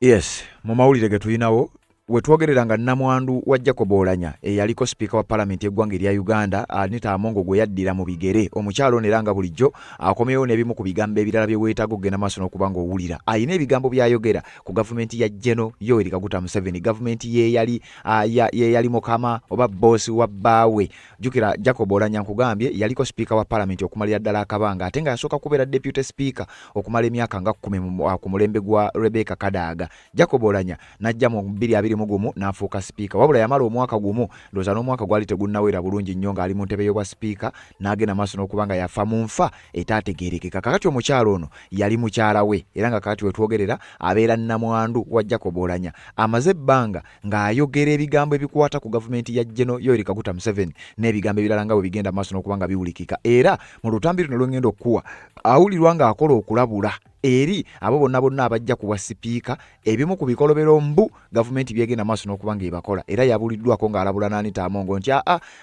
Yes, mu mawulire ge tulinawo wetwogereranga Namwandu wa Jacob Oulanya eyaliko speaker wa parliament y'eggwanga erya Uganda Anita Amongo gwe yaddira mu bigere omukyalo neranga bulijjo akomeyo n'ebimu ku bigambo ebirala bye weetaaga okugenda maaso n'okubanga owulira ayina ebigambo byayogera ku gavumenti ya General Yoweri Kaguta Museveni gavumenti ye yali mukama oba boss wa bbaawe jukira Jacob Oulanya nkugambye yaliko speaker wa parliament okumalira ddala akabanga ate nga yasooka kubeera deputy speaker okumala emyaka nga 10 ku mulembe gwa Rebecca Kadaga Jacob Oulanya najja mu 2020 mugumu nafuuka speaker wabula yamala omwaka gumu ndoza n'omwaka gwali tegunnawera bulungi nnyo nga ali mu ntebe y'obwa speaker n'agenda maaso n'okubanga yafa mu nfa etaategeerekeka kakati omukyalo ono yali mukyala we era nga kakati wetwogerera abeera Namwandu wa Jacob Oulanya amaze ebbanga ng'ayogera ebigambo ebikwata ku gavumenti ya General Yoweri Kaguta Museveni n'ebigambo ebirala nga bwe bigenda maaso n'okubanga biwulikika era mu lutambi luno lw'engenda okukuwa awulirwa ng'akola okulabula eri abo bonna abajja kuwa sipiika ebimu ku bikolobero mbu gavumenti byegenda maaso n'okubanga ebakola era yabuliddwako ng'alabula n'Anita Amongo nti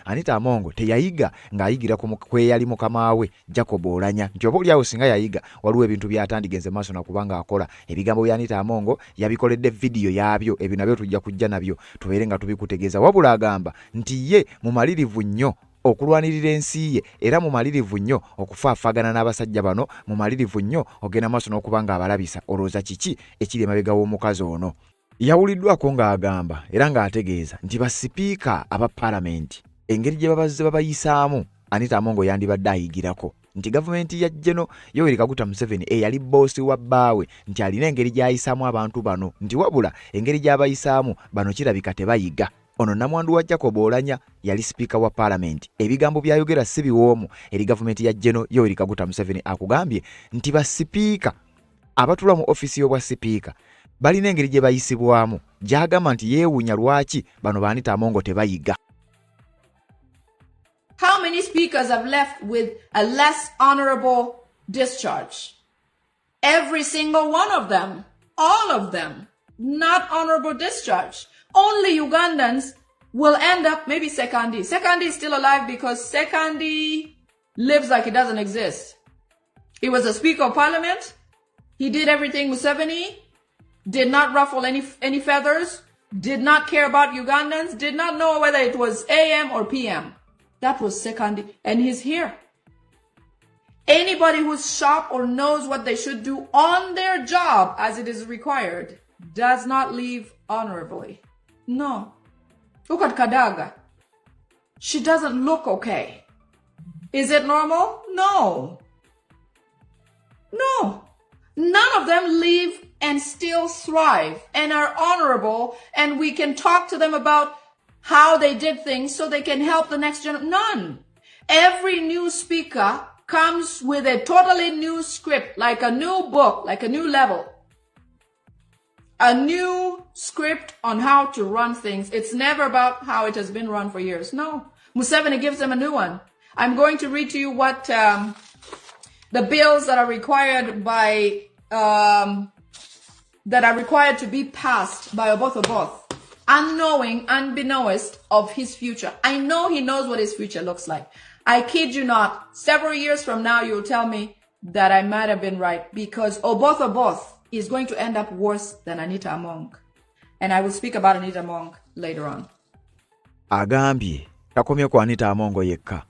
Anita Amongo teyayiga ng'ayigira kweyali mukama we Jacob Oulanya nti oba oliawo singa yayiga waliwo ebintu byatandigenze maaso n'okubanga akola ebigambo bya Anita Amongo yabikoledde vidiyo yaabyo ebyo nabyo tujja kujja nabyo tubeere nga tubikutegeeza wabula agamba nti ye mumalirivu nnyo okulwanirira ensi ye era mumalirivu nnyo okufaafagana n'abasajja bano mumalirivu nnyo ogenda maaso n'okubanga abalabisa olowooza kiki ekiri emabega w'omukazi ono yawuliddwako ng'agamba era ng'ategeeza nti basipiika aba palamenti engeri gye babazze babayisaamu Anita Amongo yandibadde ayigirako nti gavumenti ya General Yoweri Kaguta Museveni eyali boosi wa bbaawe nti alina engeri gy'ayisaamu abantu bano nti wabula engeri gy'abayisaamu bano kirabika tebayiga ono Namwandu wa Jacob Oulanya yali speaker wa parliament ebigambo byayogera si biwoomu eri gavumenti ya General Yoweri Kaguta Museveni akugambye nti ba speaker abatula mu office y'obwa speaker balina engeri gye bayisibwamu gy'agamba nti yeewuunya lwaki bano ba Anita Amongo tebayiga. How many speakers have left with a less honorable discharge? Every single one of them, all of them, not honorable discharge. Only Ugandans will end up, maybe Sekandi. Sekandi is still alive because Sekandi lives like he doesn't exist. He was a speaker of parliament. He did everything Museveni, did not ruffle any feathers, did not care about Ugandans, did not know whether it was AM or PM. That was Sekandi, and he's here. Anybody who's sharp or knows what they should do on their job as it is required does not leave honorably. No. Look at Kadaga. She doesn't look okay. Is it normal? No. No. None of them leave and still thrive and are honorable, and we can talk to them about how they did things so they can help the next generation. None. Every new speaker comes with a totally new script, like a new book, like a new level. A new script on how to run things. It's never about how it has been run for years. No. Museveni gives them a new one. I'm going to read to you what the bills that are required by to be passed by Oboth, unknowing, unbeknownst of his future. I know he knows what his future looks like. I kid you not. Several years from now, you'll tell me that I might have been right, because Oboth is going to end up worse than Anita Amongo. And I will speak about Anita Amongo later on. Agambye takomye ku Anita Amongo yekka.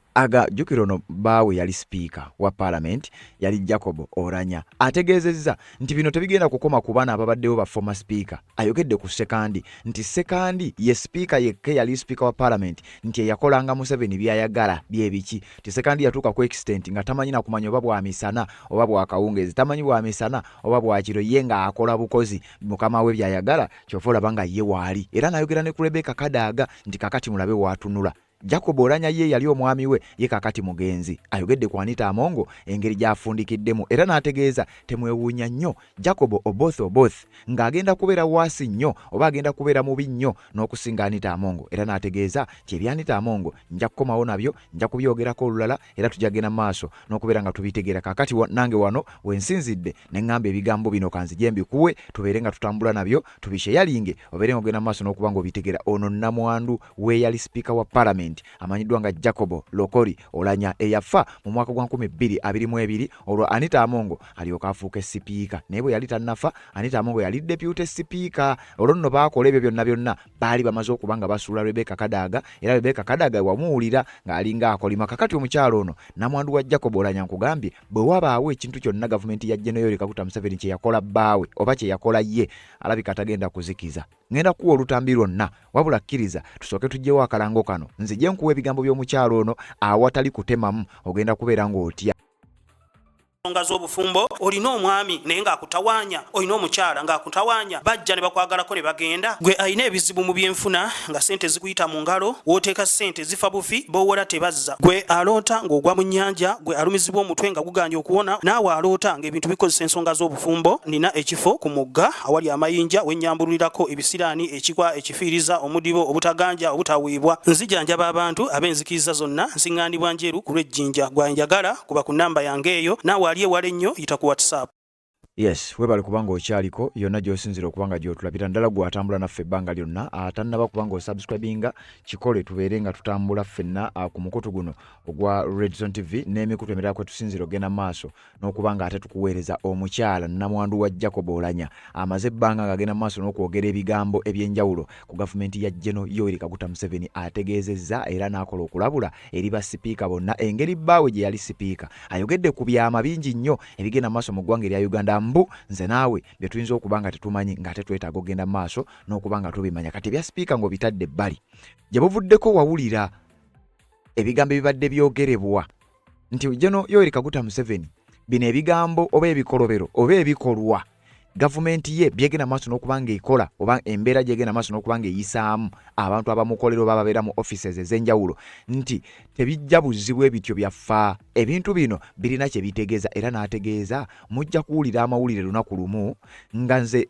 Jukira ono bbaawe yali speaker wa parliament yali Jacob Oulanya ategeezezza nti bino tebigenda kukoma ku baana ababaddewo ba former speaker. Ayogedde ku Sekandi nti Sekandi ye speaker yekka yali speaker wa parliament nti eyakolanga Museveni byayagala byebiki. Ti Sekandi yatuuka ku extent nga tamanyi na kumanya oba bwa misana oba bwa kawungezi, tamanyi bwa misana oba bwa kiro, ye nga akola bukozi mukama we byayagala ky'ofa olaba nga ye waali. Era n'ayogera ne ku Rebecca Kadaga nti kakati mulabe waatunula. Jacob Oulanya ye yali omwami we, ye kakati mugenzi. Ayogedde ku Anita Amongo engeri gy'afundikiddemu era n'ategeeza temwewuunya nnyo Jacob Oboth ng'agenda kubeera waasi nnyo oba agenda kubeera mubi nnyo n'okusinga Anita Amongo. Era n'ategeeza nti ebya Anita Amongo nja kukomawo nabyo, nja kubyogerako olulala era tujagenda maaso n'okubeera nga tubitegeera. Kakati nange wano wensinzidde ne ngamba ebigambo bino kanzije mbikuwe tubeere nga tutambula nabyo tubisheyalinge obeere ng'ogenda maaso n'okuba ng'obitegeera. Ono Namwandu we yali speaker wa parliament Parliament amanyiddwa nga Jacob Lokori Oulanya eyafa mu mwaka gwa 2022 olwo Anita Amongo alyoka afuuka sipiika naye bwe yali tannafa Anita Amongo yali deputy speaker olwo nno baakola ebyo byonna baali bamaze okuba nga basuula Rebecca Kadaga era Rebecca Kadaga wamuwulira ng'alinga akolima kakati omukyalo ono Namwandu wa Jacob Oulanya nkugambye bwe wabaawo ekintu kyonna gavumenti ya General Kaguta Museveni kye yakola bbaawe oba kye yakola ye alabika tagenda kuzikiza ngenda kuwa olutambi lwonna wabula kkiriza tusooke tujjewo akalango kano nzije nkuwa ebigambo by'omukyalo ono awatali kutemamu ogenda kubeera ng'otya nga z'obufumbo olina omwami naye ng'akutawanya olina omukyala ng'akutawanya bajja ne bakwagalako ne bagenda gwe alina ebizibu mu byenfuna nga sente zikuyita mu ngalo wooteeka sente zifa bufi boowola tebazza gwe aloota ng'ogwa mu nnyanja gwe alumizibwa omutwe nga guganja okuwona naawe aloota ng'ebintu bikozesa ensonga z'obufumbo nina ekifo ku mugga awali amayinja wennyambululirako ebisiraani ekikwa ekifiiriza omudibo obutaganja obutawiibwa nzijanjaba abantu ab'enzikiriza zonna nsiŋŋaanibwa njeru ku lw'ejjinja gwanjagala kuba ku nnamba yange eyo naawe wale nnyo yita ku WhatsApp. Yes, webale kubanga okyaliko yonna gy'osinzira okubanga gy'otulabira ddala gwe atambula naffe ebbanga lyonna atannaba kubanga osubscribinga kikole tubeere nga tutambula ffenna ku mukutu guno ogwa Red Zone TV n'emikutu emirala kwe tusinzira ogenda maaso n'okubanga ate tukuweereza omukyala Namwandu wa Jacob Oulanya amaze ebbanga ng'agenda maaso n'okwogera ebigambo eby'enjawulo ku gavumenti ya General Kaguta Museveni ategeezezza era n'akola okulabula eri basipiika bonna engeri bbaawe gye yali sipiika ayogedde ku byama bingi nnyo ebigenda maaso mu ggwanga erya Uganda mbu nze naawe bye tuyinza okubanga tetumanyi ng'ate twetaaga ogenda maaso n'okubanga tubimanya kati bya sipiika ng'obitadde ebbali gye buvuddeko wawulira ebigambo ebibadde byogerebwa nti General Kaguta Museveni bino ebigambo oba ebikolobero oba ebikolwa gavumenti ye byegenda maaso n'okubanga ekola oba embeera gyegenda maaso n'okubanga eyisaamu abantu abamukolera oba ababeera mu offices ez'enjawulo nti tebijja buzibu ebityo byaffa ebintu bino birina kye bitegeeza era n'ategeeza mujja kuwulira amawulire lunaku lumu nga nze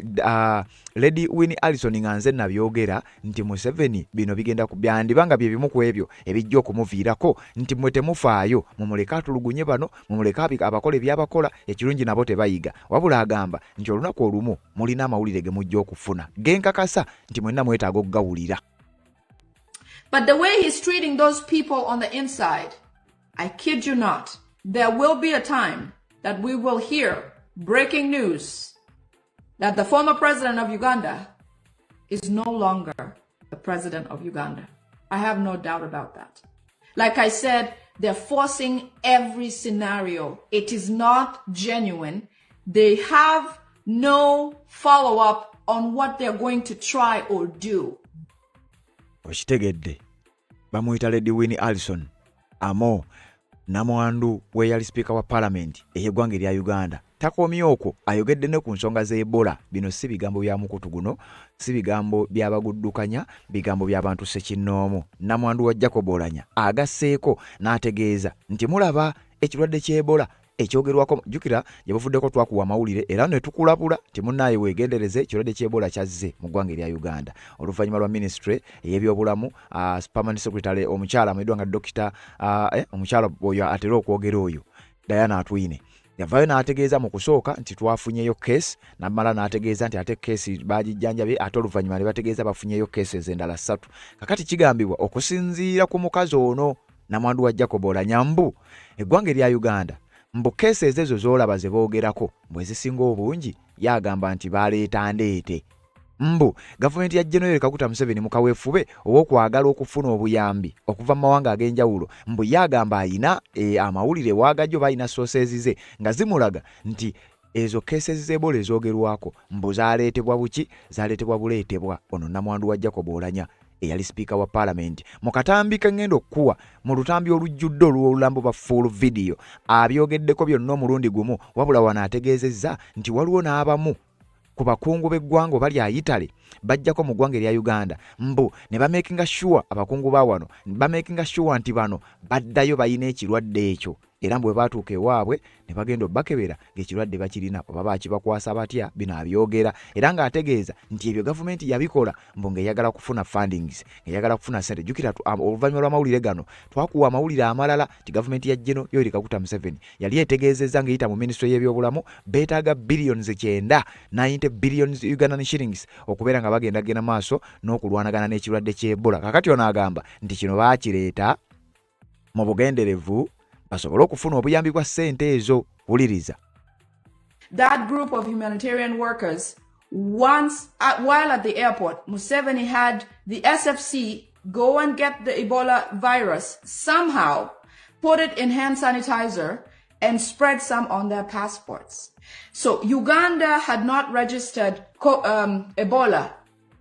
Lady Winnie Allison nga nze nabyogera nti Museveni bino bigenda byandibanga bye bimu ku ebyo ebijja okumuviirako nti mwe temufaayo mumuleke atulugunye bano mumuleke abakola ebyabakola ekirungi nabo tebayiga wabula agamba nti olunaku olumu mulina amawulire ge mujja okufuna genkakasa nti mwenna mwetaaga okugawulira. But the way he's treating those people on the inside, I kid you not, there will be a time that we will hear breaking news that the former president of Uganda is no longer the president of Uganda. I have no doubt about that. Like I said, they're forcing every scenario. It is not genuine. They have no follow-up on what they're going to try or do. Okitegedde bamuyita Lady Winnie Allison amo Namwandu we yali speaker wa parliament eyeggwanga erya Uganda takomye okwo ayogedde ne ku nsonga z'Ebola bino si bigambo bya mukutu guno si bigambo by'abaguddukanya bigambo by'abantu sekinnoomu Namwandu wa Jacob Oulanya agasseeko n'ategeeza nti mulaba ekirwadde ky'Ebola ekyogerwako jukira yabavuddeko twakuwa amawulire era ne tukulabula timunnaye weegendereze ekirwadde ky'Ebola kyazze mu ggwanga erya Uganda oluvannyuma lwa ministry ey'ebyobulamu permanent secretary omukyala amanyiddwa nga dokita omukyala oyo atera okwogera oyo Diana Atwine yavaayo n'ategeeza mu kusooka nti twafunyeyo case namala n'ategeeza nti ate case bagijjanjabye ate oluvannyuma ne bategeeza bafunyeyo cases endala 3 kakati kigambibwa okusinziira ku mukazi ono Namwandu wa Jacob Oulanya mbu eggwanga erya Uganda mbu cases ezo z'olaba ze boogerako bwe zisinga obungi yagamba nti baleeta ndeete mbu gavumenti ya General Kaguta Museveni mu kaweefube ow'okwagala okufuna obuyambi okuva mu mawanga ag'enjawulo mbu yagamba ayina amawulire waagajjo bayina sources ze nga zimulaga nti ezo cases z'Ebola ezoogerwako mbu zaaleetebwa buki zaaleetebwa buleetebwa ono Namwandu wa Jacob Oulanya eyali speaker wa parliament mu katambi kangendo okuwa mu lutambi olujjudde olw'olulambo ba full video abyogeddeko byonna omulundi gumu wabula wanaategeezezza nti waliwo n'abamu ku bakungu b'eggwanga bali ayitale bajjako mu ggwanga erya Uganda mbu ne bamakinga sure abakungu ba wano bamakinga sure nti bano baddayo bayina ekirwadde ekyo era bwe baatuuka ewaabwe ne bagenda obbakebera ng'ekirwadde bakirina oba bakibakwasa batya bino abyogera era ng'ategeeza nti ebyo gavumenti yabikola mbu ng'eyagala kufuna fundings ng'eyagala kufuna ssente. Jjukira oluvannyuma lw'amawulire gano twakuwa amawulire amalala ti gavumenti ya General Yoweri Kaguta Museveni yali etegeezezza ng'eyita mu minisitule y'ebyobulamu beetaaga billions 9 90 billions Ugandan shillings okubeera nga bagenda maaso n'okulwanagana n'ekirwadde ky'Ebola. Kakati ono agamba nti kino baakireeta mu bugenderevu basobole okufuna obuyambi bwa ssente ezo. Wuliriza. That group of humanitarian workers, once while at the airport, Museveni had the SFC go and get the Ebola virus, somehow put it in hand sanitizer and spread some on their passports. So Uganda had not registered Ebola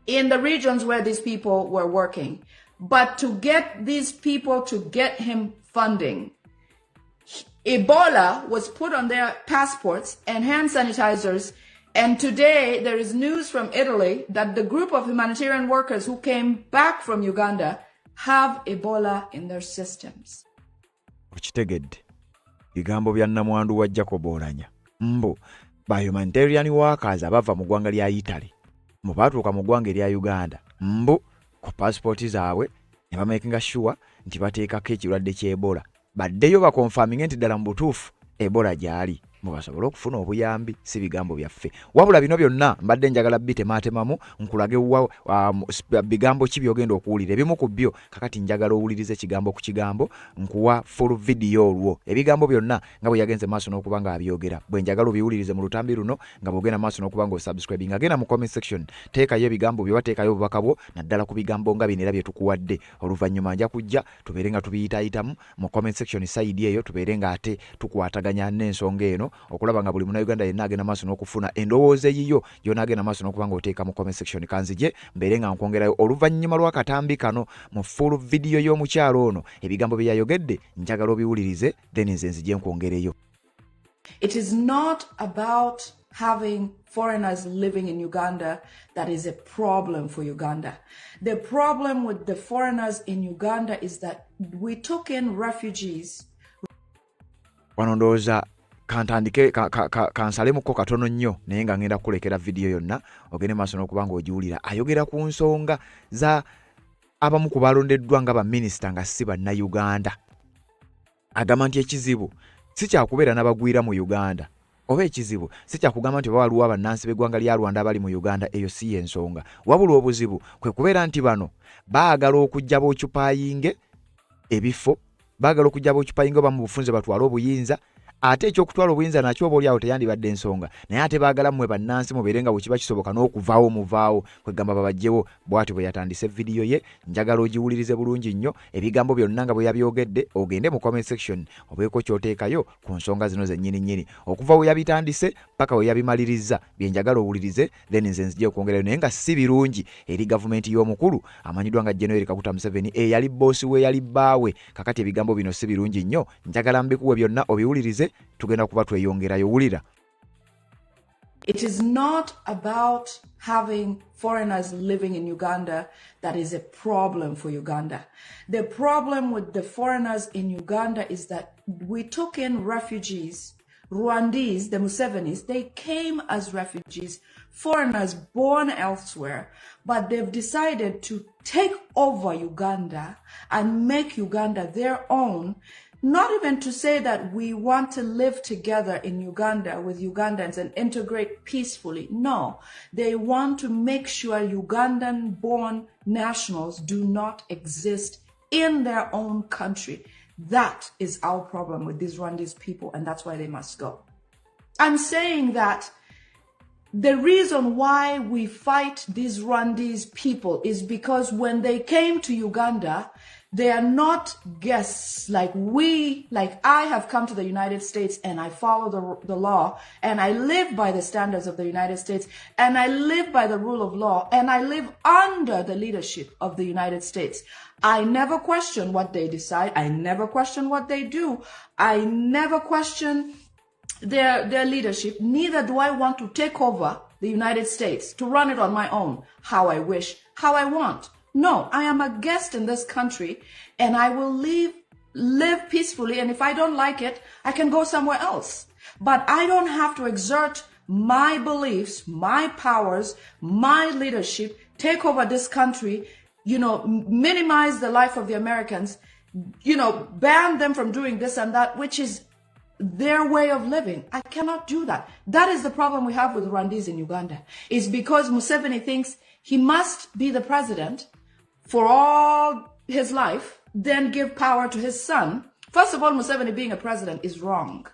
in the regions where these people were working. But to get these people to get him funding, Ebola was put on their passports and hand sanitizers. And today there is news from Italy that the group of humanitarian workers who came back from Uganda have Ebola in their systems. Okitegedde bigambo bya Namwandu wa Jacob Oulanya mbu ba humanitarian workers abava mu ggwanga lya Italy mu baatuuka mu ggwanga lya Uganda mbu ku passport zaabwe ne bamakinga sure nti bateekako ekirwadde ky'Ebola baddeyo bakonfaminge nti ddala mu butuufu Ebola gyali mubasobole okufuna obuyambi. Si bigambo byaffe wabula bino byonna mbadde njagala bitemaatemamu nkulage bigambo ki byogenda okuwulira. Ebimu ku byo kakati njagala owulirize ekigambo ku kigambo nkuwa full video olwo ebigambo byonna nga bwe yagenze maaso n'okuba nga abyogera. Bwe njagala obiwulirize mu lutambi luno nga bwogenda maaso n'okuba nga osubscribing agenda mu comment section teekayo ebigambo byo bateekayo obubaka bwo naddala ku bigambo nga bino era bye tukuwadde. Oluvannyuma nja kujja tubeere nga tubiyitaayitamu mu comment section side eyo tubeere nga ate tukwataganya n'ensonga eno okulaba nga buli Munnayuganda yenna agenda maaso n'okufuna endowooza eyiyo gy'onaagenda maaso n'okuba nga oteeka mu comment section. Kanzije mbeere nga nkwongerayo oluvannyuma lw'akatambi kano mu full video y'omukyalo ono ebigambo bye yayogedde njagala obiwulirize then nze nzije nkwongereyo. It is not about having foreigners living in Uganda that is a problem for Uganda. The problem with the foreigners in Uganda is that we took in refugees. Wano ndowooza kantandike kansalemuko katono nnyo naye nga ngenda kukulekera video yonna ogende maaso n'okuba nga ogiwulira. Ayogera ku nsonga za abamu ku balondeddwa nga baminisita nga si bannayuganda. Agamba nti ekizibu si kyakubeera n'abagwira mu Uganda oba ekizibu si kyakugamba nti waliwo abannansi b'eggwanga lya Rwanda abali mu Uganda. Eyo si y'ensonga wabula obuzibu kwe kubeera nti bano baagala okujja b'okyupayinge ebifo baagala okujja b'okyupayinge oba mu bufunze batwale obuyinza ate ekyokutwala obuyinza nakyo oba oliawo teyandibadde ensonga naye ate baagala mmwe bannansi mubeere nga bwe kiba kisoboka n'okuvaawo muvaawo kwegamba babajjewo. Bw'ati bwe yatandise vidiyo ye njagala ogiwulirize bulungi nnyo ebigambo byonna nga bwe yabyogedde ogende mu comment section obeeko ky'oteekayo ku nsonga zino zennyini nnyini okuva we yabitandise paka we yabimaliriza bye njagala owulirize then nze nzija okwongerayo naye nga si birungi eri gavumenti y'omukulu amanyiddwa nga General Yoweri Kaguta Museveni eyali boosi we yali bbaawe. Kakati ebigambo bino si birungi nnyo njagala mbikuwe byonna obiwulirize tugenda kuba tweyongerayo. Wulira. It is not about having foreigners living in Uganda that is a problem for Uganda. The problem with the foreigners in Uganda is that we took in refugees, Rwandese, the Musevenis. They came as refugees, foreigners born elsewhere, but they've decided to take over Uganda and make Uganda their own. Not even to say that we want to live together in Uganda with Ugandans and integrate peacefully. No, they want to make sure Ugandan-born nationals do not exist in their own country. That is our problem with these Rwandese people, and that's why they must go. I'm saying that the reason why we fight these Rwandese people is because when they came to Uganda, they are not guests like I have come to the United States and I follow the law and I live by the standards of the United States and I live by the rule of law and I live under the leadership of the United States. I never question what they decide. I never question what they do. I never question their leadership. Neither do I want to take over the United States to run it on my own, how I wish, how I want. No, I am a guest in this country and I will live live peacefully, and if I don't like it, I can go somewhere else. But I don't have to exert my beliefs, my powers, my leadership, take over this country, minimize the life of the Americans, ban them from doing this and that, which is their way of living. I cannot do that. That is the problem we have with Rwandese in Uganda. It's because Museveni thinks he must be the president for all his life, then give power to his son. First of all, Museveni being a president is wrong.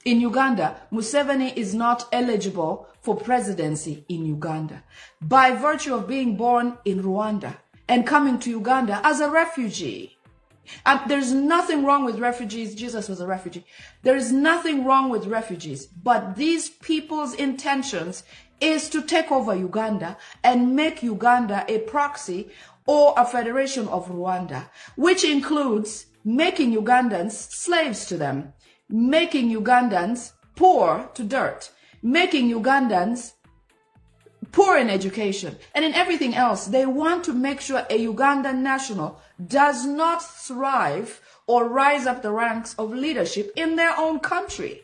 In Uganda, Museveni is not eligible for presidency in Uganda by virtue of being born in Rwanda and coming to Uganda as a refugee. And there's nothing wrong with refugees. Jesus was a refugee. There is nothing wrong with refugees. But these people's intentions is to take over Uganda and make Uganda a proxy or a federation of Rwanda, which includes making Ugandans slaves to them, making Ugandans poor to dirt, making Ugandans poor in education, and in everything else. They want to make sure a Ugandan national does not thrive or rise up the ranks of leadership in their own country.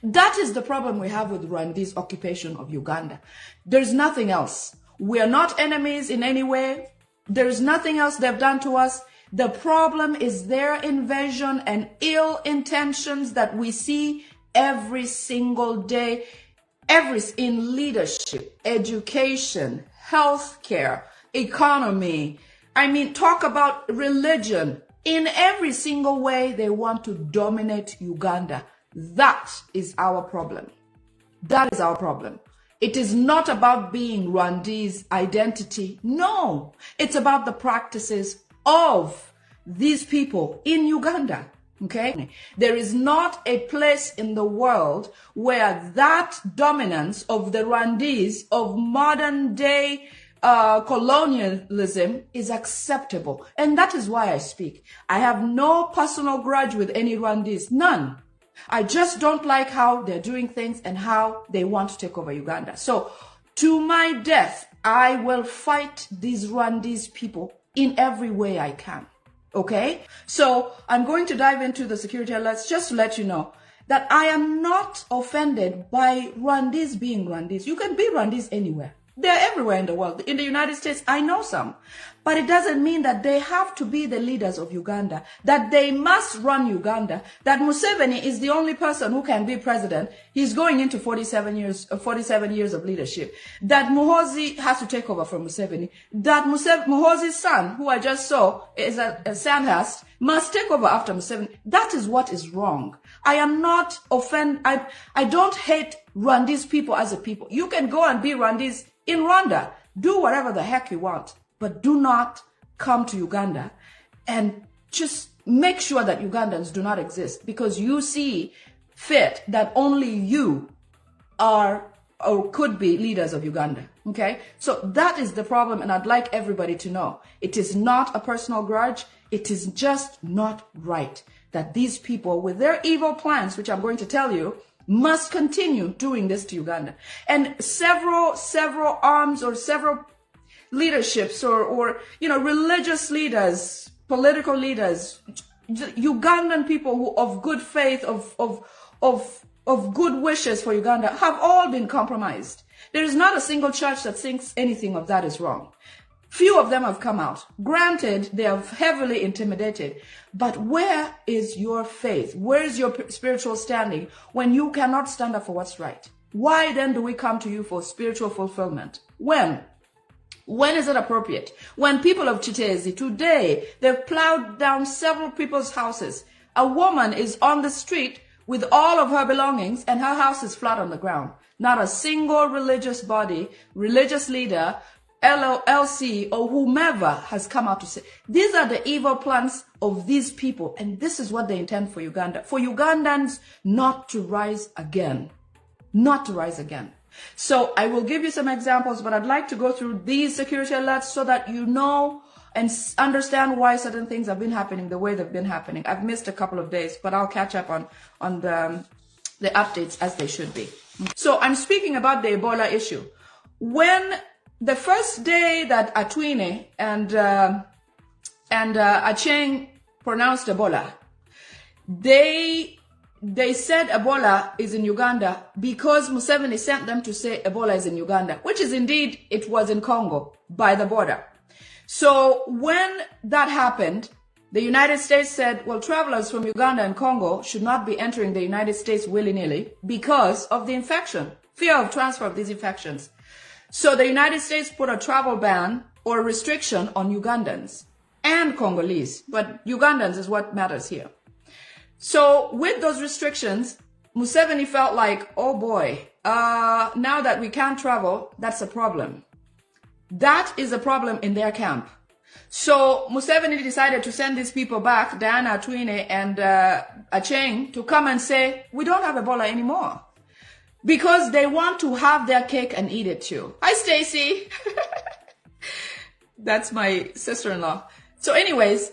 That is the problem we have with Rwanda's occupation of Uganda. There's nothing else. We are not enemies in any way. There's nothing else they've done to us. The problem is their invasion and ill intentions that we see every single day, in leadership, education, healthcare, economy. I mean, talk about religion. In every single way, they want to dominate Uganda. That is our problem. That is our problem. It is not about being Rwandese identity. No, it's about the practices of these people in Uganda. Okay? There is not a place in the world where that dominance of the Rwandese of modern day colonialism is acceptable. And that is why I speak. I have no personal grudge with any Rwandese. None. I just don't like how they're doing things and how they want to take over Uganda. So to my death, I will fight these Rwandese people in every way I can. Okay? So I'm going to dive into the security alerts just to let you know that I am not offended by Rwandese being Rwandese. You can be Rwandese anywhere. They're everywhere in the world. In the United States, I know some. But it doesn't mean that they have to be the leaders of Uganda, that they must run Uganda, that Museveni is the only person who can be president. He's going into 47 years of leadership. That Muhoozi has to take over from Museveni. That Muhoozi's son, who I just saw, is a Sandhurst, must take over after Museveni. That is what is wrong. I am not offended. I don't hate Rwandese people as a people. You can go and be Rwandese in Rwanda. Do whatever the heck you want. But do not come to Uganda and just make sure that Ugandans do not exist because you see fit that only you are or could be leaders of Uganda. Okay? So that is the problem, and I'd like everybody to know. It is not a personal grudge. It is just not right that these people with their evil plans, which I'm going to tell you, must continue doing this to Uganda. And several arms or several leaderships or religious leaders, political leaders, Ugandan people who of good faith, of good wishes for Uganda have all been compromised. There is not a single church that thinks anything of that is wrong. Few of them have come out. Granted, they are heavily intimidated. But where is your faith? Where is your spiritual standing when you cannot stand up for what's right? Why then do we come to you for spiritual fulfillment? When? When is it appropriate? When people of Chitezi today, they've plowed down several people's houses. A woman is on the street with all of her belongings and her house is flat on the ground. Not a single religious body, religious leader, LLC or whomever has come out to say, these are the evil plans of these people. And this is what they intend for Uganda. For Ugandans not to rise again. Not to rise again. So I will give you some examples, but I'd like to go through these security alerts so that you know and understand why certain things have been happening the way they've been happening. I've missed a couple of days, but I'll catch up on the updates as they should be. So I'm speaking about the Ebola issue. When the first day that Atwine and Acheng pronounced Ebola, they said Ebola is in Uganda because Museveni sent them to say Ebola is in Uganda, which is indeed, it was in Congo by the border. So when that happened, the United States said, well, travelers from Uganda and Congo should not be entering the United States willy-nilly because of the infection, fear of transfer of these infections. So the United States put a travel ban or restriction on Ugandans and Congolese, but Ugandans is what matters here. So with those restrictions, Museveni felt like, oh boy, now that we can't travel, that's a problem. That is a problem in their camp. So Museveni decided to send these people back, Diana Twine and Acheng, to come and say, we don't have Ebola anymore. Because they want to have their cake and eat it too. Hi, Stacy. That's my sister-in-law. So anyways,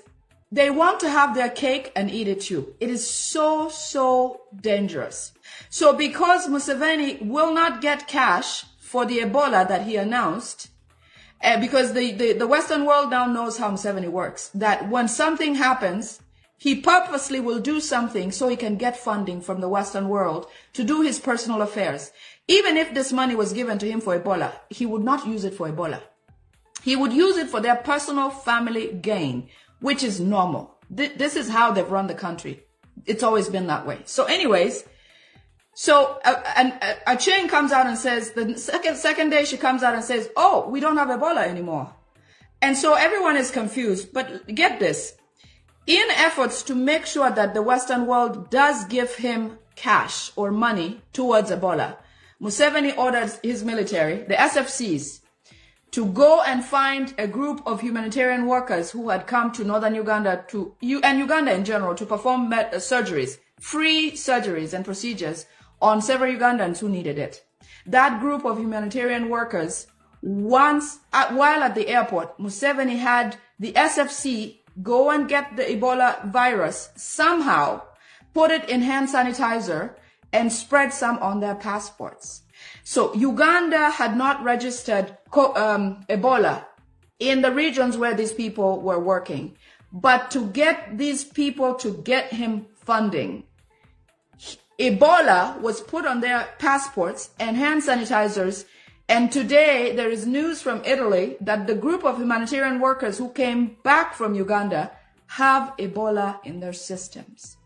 they want to have their cake and eat it too. It is so, so dangerous. So because Museveni will not get cash for the Ebola that he announced, because the Western world now knows how Museveni works, that when something happens, he purposely will do something so he can get funding from the Western world to do his personal affairs. Even if this money was given to him for Ebola, he would not use it for Ebola. He would use it for their personal family gain, which is normal. This is how they've run the country. It's always been that way. So anyways, so Acheng comes out and says, the second day she comes out and says, oh, we don't have Ebola anymore. And so everyone is confused. But get this. In efforts to make sure that the Western world does give him cash or money towards Ebola, Museveni orders his military, the SFCs, to go and find a group of humanitarian workers who had come to northern Uganda and Uganda in general to perform surgeries, free surgeries and procedures on several Ugandans who needed it. That group of humanitarian workers, while at the airport, Museveni had the SFC go and get the Ebola virus, somehow put it in hand sanitizer and spread some on their passports. So Uganda had not registered Ebola in the regions where these people were working. But to get these people to get him funding, Ebola was put on their passports and hand sanitizers. And today there is news from Italy that the group of humanitarian workers who came back from Uganda have Ebola in their systems.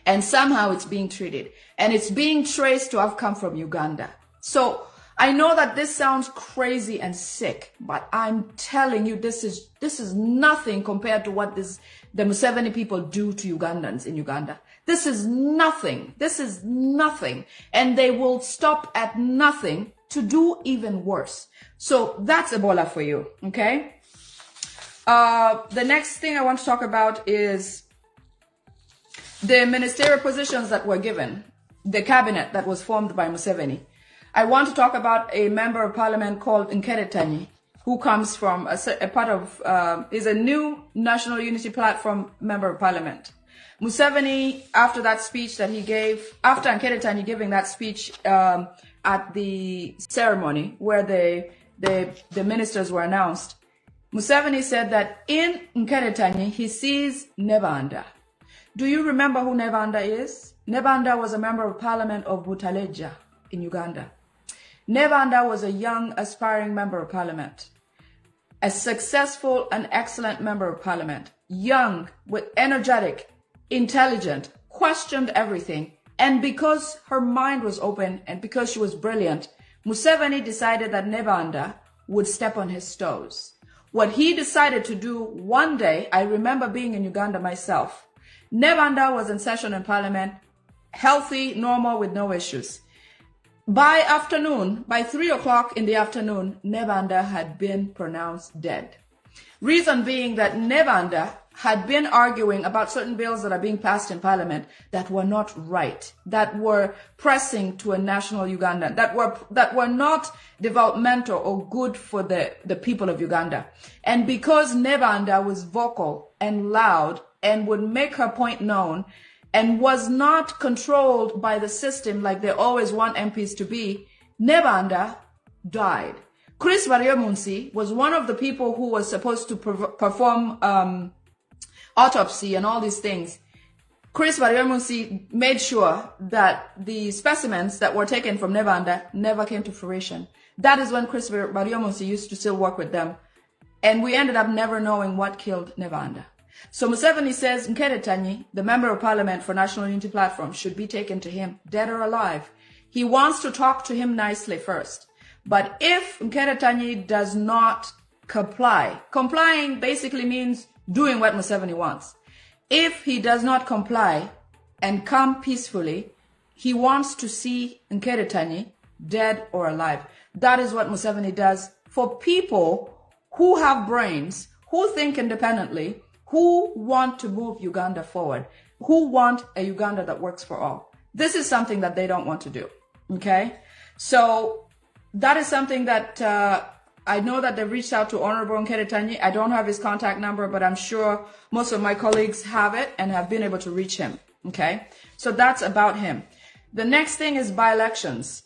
And somehow it's being treated. And it's being traced to have come from Uganda. So I know that this sounds crazy and sick, but I'm telling you, this is nothing compared to what the Museveni people do to Ugandans in Uganda. This is nothing. This is nothing. And they will stop at nothing to do even worse. So that's Ebola for you, okay? The next thing I want to talk about is the ministerial positions that were given, the cabinet that was formed by Museveni. I want to talk about a member of parliament called Nkeletanyi, who comes from is a new National Unity Platform member of parliament. Museveni, after that speech that he gave, after Nkeletanyi giving that speech at the ceremony where the ministers were announced, Museveni said that in Nkeletanyi he sees Nebanda. Do you remember who Nebanda is? Nebanda was a member of parliament of Butaleja in Uganda. Nebanda was a young, aspiring member of parliament, a successful and excellent member of parliament, young, energetic, intelligent, questioned everything. And because her mind was open and because she was brilliant, Museveni decided that Nebanda would step on his toes. What he decided to do one day, I remember being in Uganda myself, Nebanda was in session in parliament, healthy, normal, with no issues. By 3 o'clock in the afternoon, Nebanda had been pronounced dead. Reason being that Nebanda had been arguing about certain bills that are being passed in parliament that were not right, that were pressing to a national Uganda, that were not developmental or good for the people of Uganda. And because Nebanda was vocal and loud and would make her point known, and was not controlled by the system like they always want MPs to be, Nebanda died. Chris Baryomunsi was one of the people who was supposed to perform autopsy and all these things, Chris Baryomunsi made sure that the specimens that were taken from Nebanda never came to fruition. That is when Chris Baryomunsi used to still work with them. And we ended up never knowing what killed Nebanda. So Museveni says Nkeretanyi, the member of parliament for National Unity Platform, should be taken to him, dead or alive. He wants to talk to him nicely first. But if Nkeretanyi does not comply, complying basically means doing what Museveni wants. If he does not comply and come peacefully, he wants to see Nkeretanyi dead or alive. That is what Museveni does for people who have brains, who think independently, who want to move Uganda forward, who want a Uganda that works for all. This is something that they don't want to do, okay? So that is something that I know that they've reached out to Honorable Nkeretanyi. I don't have his contact number, but I'm sure most of my colleagues have it and have been able to reach him, okay? So that's about him. The next thing is by-elections.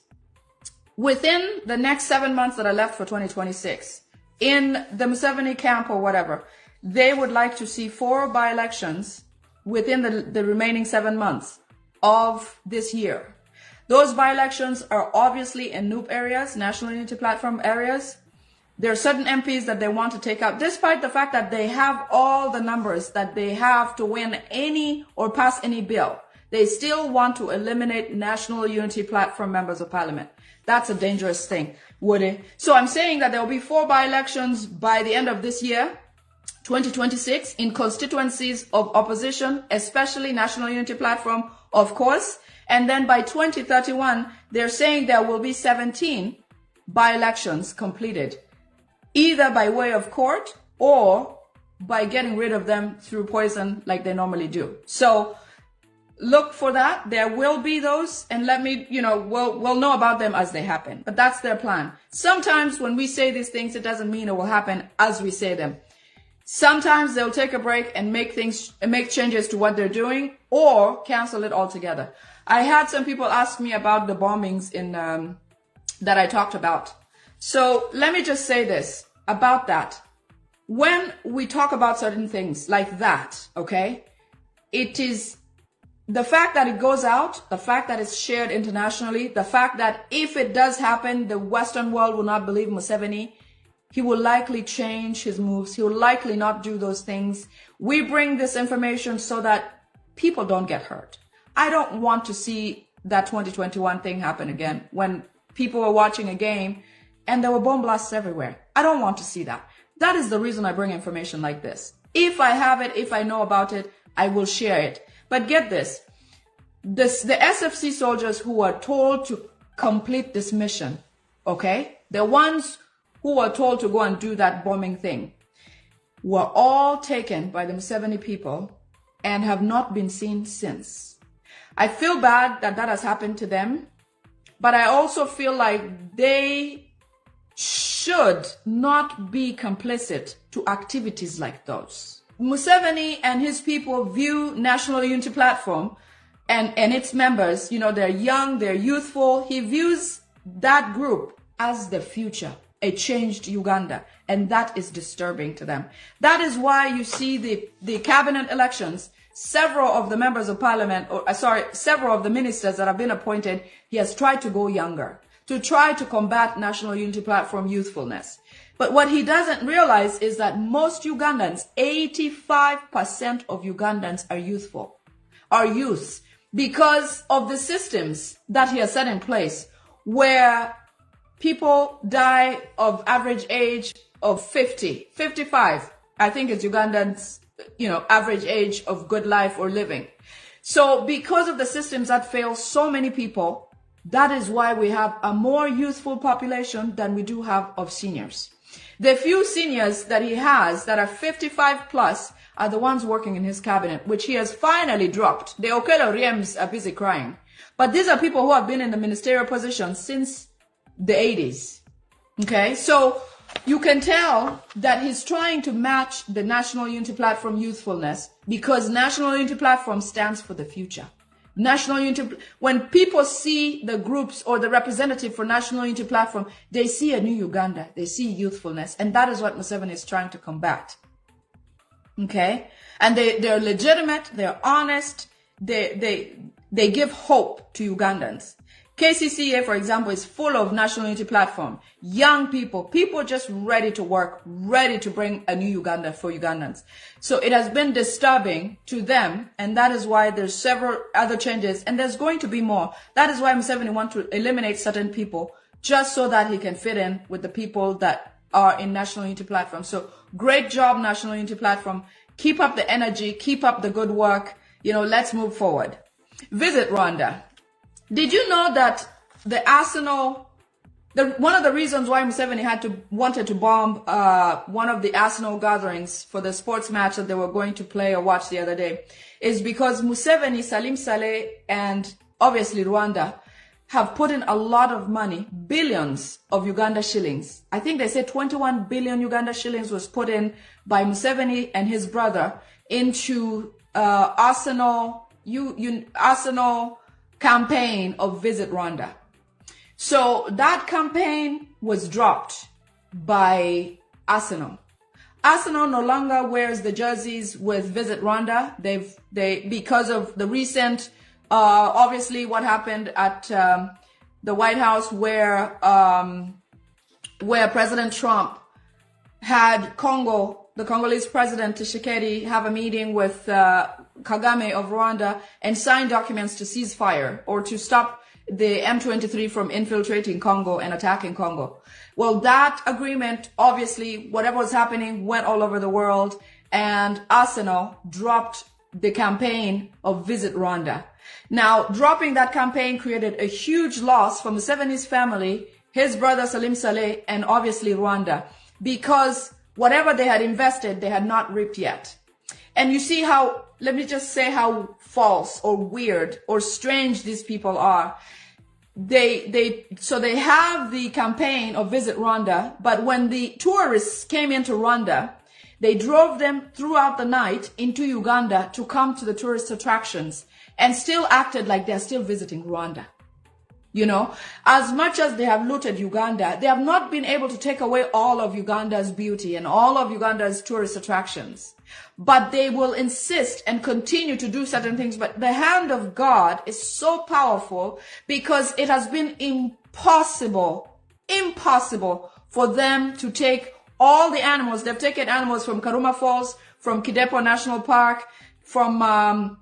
Within the next 7 months that are left for 2026, in the Museveni camp or whatever, they would like to see 4 by-elections within the remaining 7 months of this year. Those by-elections are obviously in NUP areas, National Unity Platform areas. There are certain MPs that they want to take out, despite the fact that they have all the numbers that they have to win any or pass any bill. They still want to eliminate National Unity Platform members of parliament. That's a dangerous thing, would it? So I'm saying that there will be 4 by-elections by the end of this year, 2026, in constituencies of opposition, especially National Unity Platform, of course. And then by 2031, they're saying there will be 17 by-elections completed, either by way of court or by getting rid of them through poison like they normally do. So look for that. There will be those, and let me, we'll know about them as they happen. But that's their plan. Sometimes when we say these things, it doesn't mean it will happen as we say them. Sometimes they'll take a break and make changes to what they're doing or cancel it altogether. I had some people ask me about the bombings that I talked about. So let me just say this about that. When we talk about certain things like that, okay, it is the fact that it goes out, the fact that it's shared internationally, the fact that if it does happen, the Western world will not believe Museveni. He will likely change his moves. He will likely not do those things. We bring this information so that people don't get hurt. I don't want to see that 2021 thing happen again when people were watching a game and there were bomb blasts everywhere. I don't want to see that. That is the reason I bring information like this. If I have it, if I know about it, I will share it. But get this, the SFC soldiers who were told to complete this mission, okay, the ones who were told to go and do that bombing thing, were all taken by the Museveni people and have not been seen since. I feel bad that that has happened to them, but I also feel like they should not be complicit to activities like those. Museveni and his people view National Unity Platform and its members, they're young, they're youthful. He views that group as the future, a changed Uganda, and that is disturbing to them. That is why you see the cabinet elections, several of the members of parliament, several of the ministers that have been appointed, he has tried to go younger, to try to combat National Unity Platform youthfulness. But what he doesn't realize is that most Ugandans, 85% of Ugandans are youthful, are youths, because of the systems that he has set in place where people die of average age of 50, 55. I think it's Ugandans, average age of good life or living. So because of the systems that fail so many people, that is why we have a more youthful population than we do have of seniors. The few seniors that he has that are 55 plus are the ones working in his cabinet, which he has finally dropped. The Okello Riems are busy crying. But these are people who have been in the ministerial position since the 80s. Okay, so you can tell that he's trying to match the National Unity Platform youthfulness because National Unity Platform stands for the future. National Unity, when people see the groups or the representative for National Unity Platform, they see a new Uganda, they see youthfulness, and that is what Museveni is trying to combat. Okay? And they're legitimate, they're honest, they give hope to Ugandans. KCCA, for example, is full of National Unity Platform, young people just ready to work, ready to bring a new Uganda for Ugandans. So it has been disturbing to them, and that is why there's several other changes, and there's going to be more. That is why Museveni wants to eliminate certain people, just so that he can fit in with the people that are in National Unity Platform. So great job, National Unity Platform. Keep up the energy, keep up the good work. Let's move forward. Visit Rwanda. Did you know that the Arsenal, one of the reasons why Museveni wanted to bomb one of the Arsenal gatherings for the sports match that they were going to play or watch the other day, is because Museveni, Salim Saleh, and obviously Rwanda have put in a lot of money, billions of Uganda shillings. I think they said 21 billion Uganda shillings was put in by Museveni and his brother into Arsenal campaign of Visit Rwanda. So that campaign was dropped by Arsenal. Arsenal no longer wears the jerseys with Visit Rwanda. Because of the recent, obviously what happened at the White House where President Trump had the Congolese president Tshisekedi have a meeting with Kagame of Rwanda and sign documents to cease fire or to stop the M23 from infiltrating Congo and attacking Congo. Well, that agreement, obviously, whatever was happening went all over the world, and Arsenal dropped the campaign of Visit Rwanda. Now, dropping that campaign created a huge loss for Museveni's family, his brother Salim Saleh, and obviously Rwanda, because whatever they had invested, they had not reaped yet. And you see how, let me just say how false or weird or strange these people are. So they have the campaign of Visit Rwanda, but when the tourists came into Rwanda, they drove them throughout the night into Uganda to come to the tourist attractions and still acted like they're still visiting Rwanda. As much as they have looted Uganda, they have not been able to take away all of Uganda's beauty and all of Uganda's tourist attractions. But they will insist and continue to do certain things. But the hand of God is so powerful because it has been impossible for them to take all the animals. They've taken animals from Karuma Falls, from Kidepo National Park, from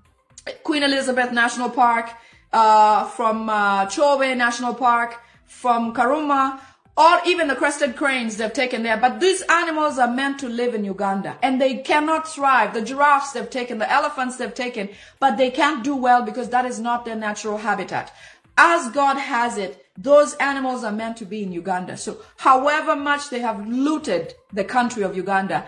Queen Elizabeth National Park, from Chobe National Park, from Karuma, or even the crested cranes they've taken there. But these animals are meant to live in Uganda and they cannot thrive. The giraffes they've taken, the elephants they've taken, but they can't do well because that is not their natural habitat. As God has it, those animals are meant to be in Uganda. So however much they have looted the country of Uganda,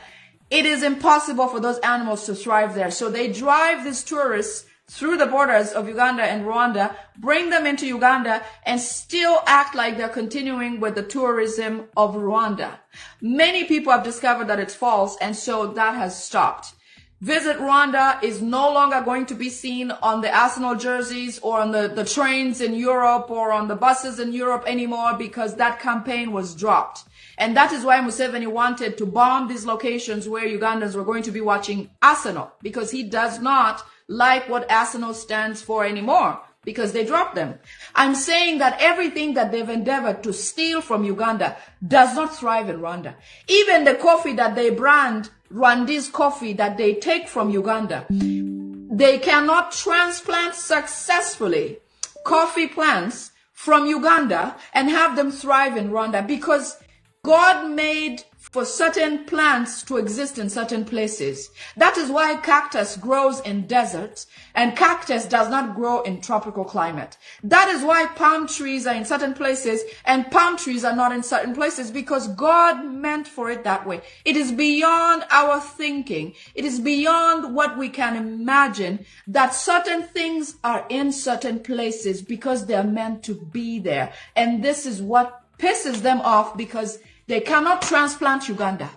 it is impossible for those animals to thrive there. So they drive these tourists through the borders of Uganda and Rwanda, bring them into Uganda, and still act like they're continuing with the tourism of Rwanda. Many people have discovered that it's false, and so that has stopped. Visit Rwanda is no longer going to be seen on the Arsenal jerseys or on the trains in Europe or on the buses in Europe anymore because that campaign was dropped. And that is why Museveni wanted to bomb these locations where Ugandans were going to be watching Arsenal, because he does not like what Arsenal stands for anymore because they dropped them. I'm saying that everything that they've endeavored to steal from Uganda does not thrive in Rwanda. Even the coffee that they brand, Rwandese coffee that they take from Uganda, they cannot transplant successfully coffee plants from Uganda and have them thrive in Rwanda because God made for certain plants to exist in certain places. That is why cactus grows in deserts and cactus does not grow in tropical climate. That is why palm trees are in certain places and palm trees are not in certain places because God meant for it that way. It is beyond our thinking. It is beyond what we can imagine that certain things are in certain places because they're meant to be there. And this is what pisses them off because they cannot transplant Uganda.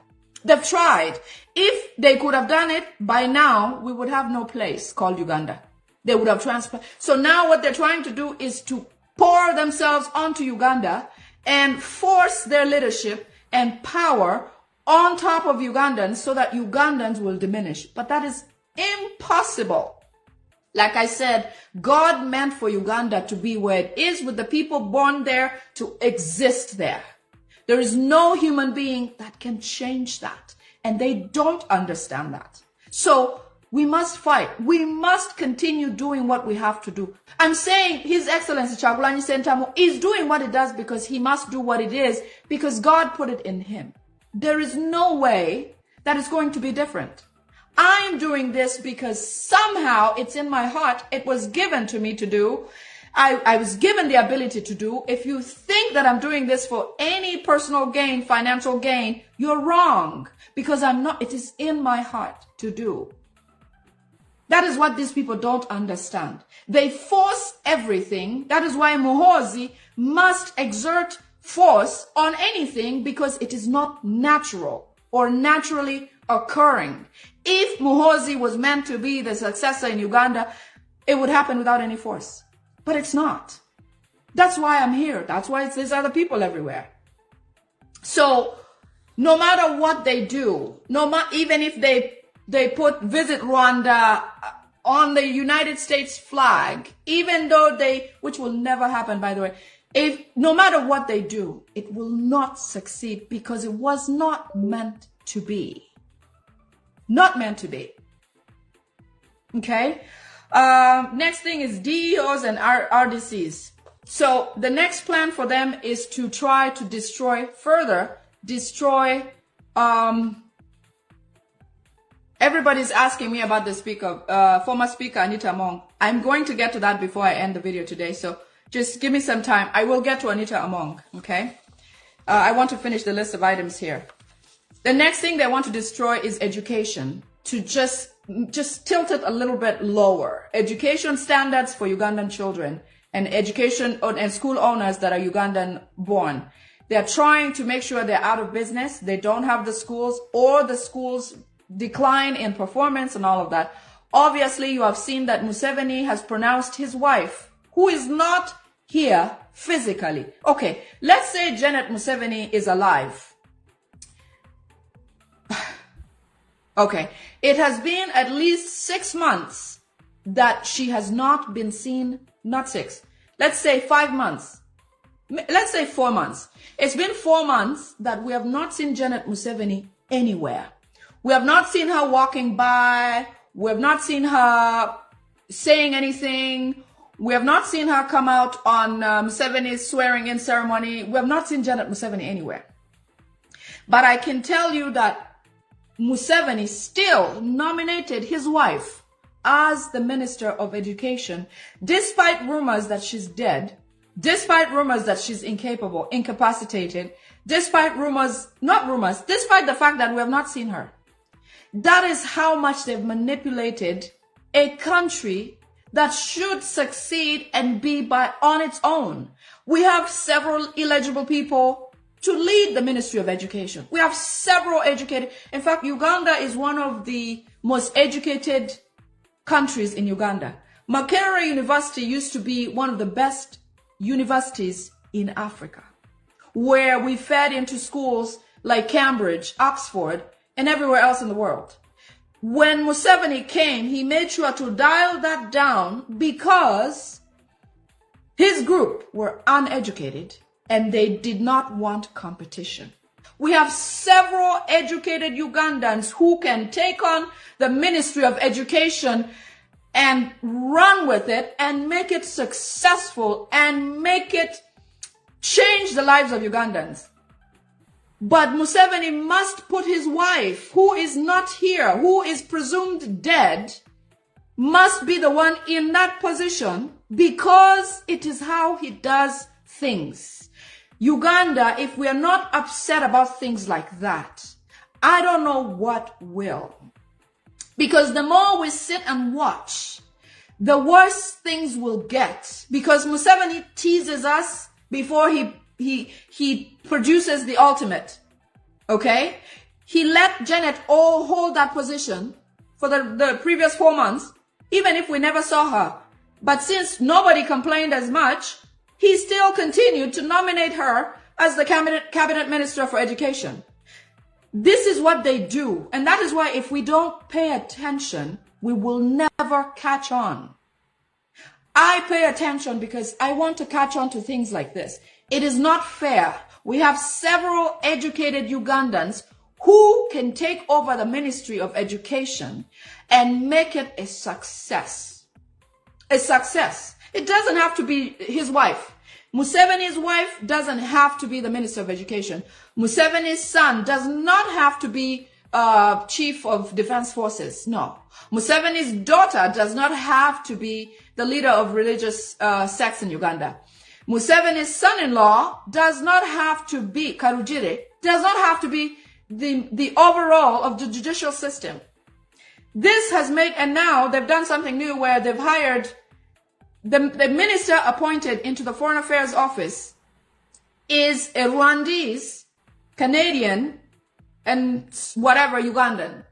They've tried. If they could have done it, by now, we would have no place called Uganda. They would have transplanted. So now what they're trying to do is to pour themselves onto Uganda and force their leadership and power on top of Ugandans so that Ugandans will diminish. But that is impossible. Like I said, God meant for Uganda to be where it is, with the people born there to exist there. There is no human being that can change that. And they don't understand that. So we must fight. We must continue doing what we have to do. I'm saying His Excellency Kyagulanyi Ssentamu is doing what he does because he must do what it is, because God put it in him. There is no way that it's going to be different. I'm doing this because somehow it's in my heart. It was given to me to do. I was given the ability to do. If you think that I'm doing this for any personal gain, financial gain, you're wrong, because I'm not. It is in my heart to do. That is what these people don't understand. They force everything. That is why Muhoozi must exert force on anything, because it is not natural or naturally occurring. If Muhoozi was meant to be the successor in Uganda, it would happen without any force. But it's not. That's why I'm here. That's why there's other people everywhere. So no matter what they do, even if they put Visit Rwanda on the United States flag, even though which will never happen, by the way, no matter what they do, it will not succeed, because it was not meant to be. Not meant to be. Okay. Next thing is DEOs and RDCs. So the next plan for them is to try to destroy. Everybody's asking me about the former speaker, Anita Among. I'm going to get to that before I end the video today. So just give me some time. I will get to Anita Among. Okay. I want to finish the list of items here. The next thing they want to destroy is education, to just tilt it a little bit lower. Education standards for Ugandan children and education and school owners that are Ugandan born. They're trying to make sure they're out of business. They don't have the schools, or the schools decline in performance and all of that. Obviously, you have seen that Museveni has pronounced his wife, who is not here physically. Okay, let's say Janet Museveni is alive. Okay, it has been at least 6 months that she has not been seen, not 6. Let's say 5 months. Let's say 4 months. It's been 4 months that we have not seen Janet Museveni anywhere. We have not seen her walking by. We have not seen her saying anything. We have not seen her come out on Museveni's swearing in ceremony. We have not seen Janet Museveni anywhere. But I can tell you that Museveni still nominated his wife as the Minister of Education, despite rumors that she's dead, despite rumors that she's incapable, incapacitated, despite despite the fact that we have not seen her. That is how much they've manipulated a country that should succeed and be on its own. We have several eligible people to lead the Ministry of Education. We have several educated. In fact, Uganda is one of the most educated countries in Uganda. Makerere University used to be one of the best universities in Africa, where we fed into schools like Cambridge, Oxford, and everywhere else in the world. When Museveni came, he made sure to dial that down, because his group were uneducated and they did not want competition. We have several educated Ugandans who can take on the Ministry of Education and run with it and make it successful and make it change the lives of Ugandans. But Museveni must put his wife, who is not here, who is presumed dead, must be the one in that position, because it is how he does things. Uganda, if we are not upset about things like that, I don't know what will. Because the more we sit and watch, the worse things will get. Because Museveni teases us before he produces the ultimate. Okay? He let Janet hold that position for the previous 4 months, even if we never saw her. But since nobody complained as much, he still continued to nominate her as the cabinet minister for education. This is what they do. And that is why if we don't pay attention, we will never catch on. I pay attention because I want to catch on to things like this. It is not fair. We have several educated Ugandans who can take over the Ministry of Education and make it a success. A success. It doesn't have to be his wife. Museveni's wife doesn't have to be the Minister of Education. Museveni's son does not have to be Chief of Defense Forces. No. Museveni's daughter does not have to be the leader of religious sects in Uganda. Museveni's son-in-law does not have to be, Karujire, does not have to be the overall of the judicial system. This has made, and now they've done something new where they've hired the minister appointed into the Foreign Affairs Office is a Rwandese, Canadian, and whatever Ugandan.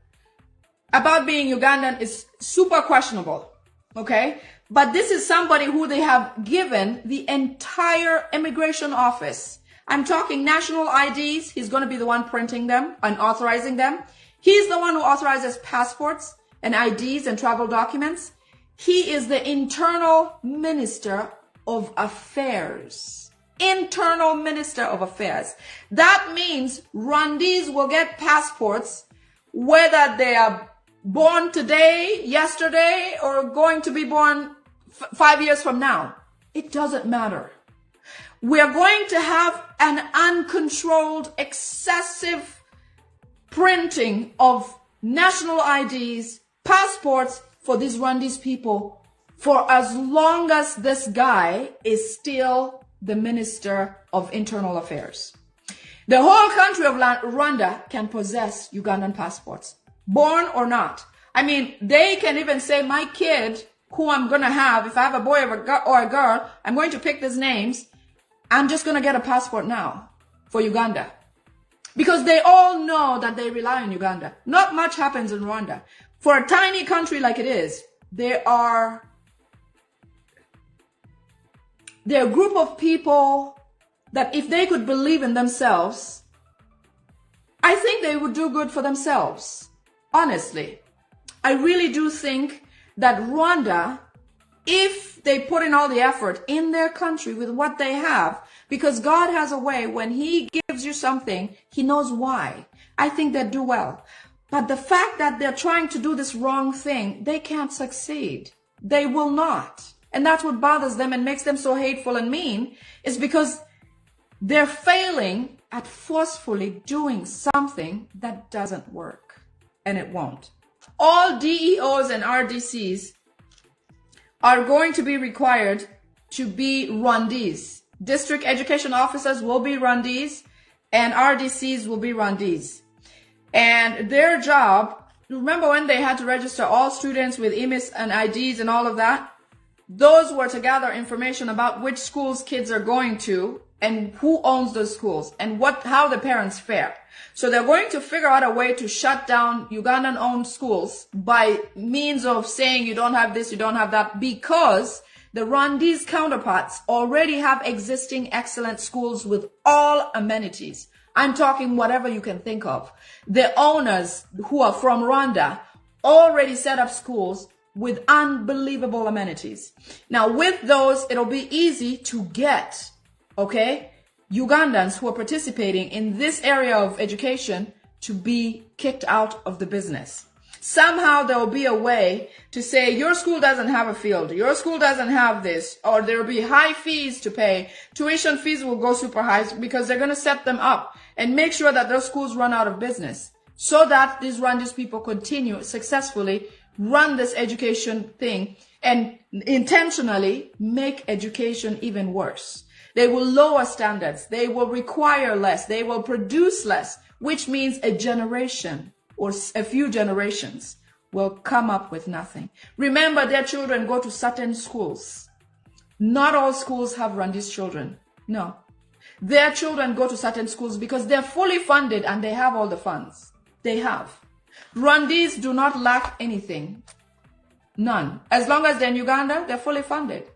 About being Ugandan is super questionable, okay? But this is somebody who they have given the entire immigration office. I'm talking national IDs. He's going to be the one printing them and authorizing them. He's the one who authorizes passports and IDs and travel documents. He is the internal minister of affairs. Internal minister of affairs. That means Rwandese will get passports whether they are born today, yesterday, or going to be born 5 years from now. It doesn't matter. We are going to have an uncontrolled, excessive printing of national IDs, passports for these Rwandese people for as long as this guy is still the Minister of Internal Affairs. The whole country of Rwanda can possess Ugandan passports, born or not. I mean, they can even say, my kid, who I'm going to have, if I have a boy or a girl, I'm going to pick these names. I'm just going to get a passport now for Uganda. Because they all know that they rely on Uganda. Not much happens in Rwanda. For a tiny country like it is, there are a group of people that if they could believe in themselves, I think they would do good for themselves. Honestly. I really do think that Rwanda, if they put in all the effort in their country with what they have, because God has a way, when he gives you something, he knows why. I think they do well. But the fact that they're trying to do this wrong thing, they can't succeed. They will not. And that's what bothers them and makes them so hateful and mean, is because they're failing at forcefully doing something that doesn't work. And it won't. All DEOs and RDCs are going to be required to be Rwandese. District education officers will be Rwandese and RDCs will be Rwandese. And their job, remember when they had to register all students with EMIS and IDs and all of that? Those were to gather information about which schools kids are going to and who owns those schools and how the parents fare. So they're going to figure out a way to shut down Ugandan-owned schools by means of saying you don't have this, you don't have that, because the Rwandese counterparts already have existing excellent schools with all amenities. I'm talking whatever you can think of. The owners who are from Rwanda already set up schools with unbelievable amenities. Now with those, it'll be easy to get, okay, Ugandans who are participating in this area of education to be kicked out of the business. Somehow there will be a way to say your school doesn't have a field, your school doesn't have this, or there will be high fees to pay. Tuition fees will go super high because they're going to set them up and make sure that those schools run out of business so that these Rwandese people continue successfully run this education thing and intentionally make education even worse. They will lower standards. They will require less. They will produce less, which means a generation or a few generations will come up with nothing. Remember, their children go to certain schools. Not all schools have Rwandese children. No. Their children go to certain schools because they're fully funded and they have all the funds. They have. Rwandese do not lack anything. None. As long as they're in Uganda, they're fully funded.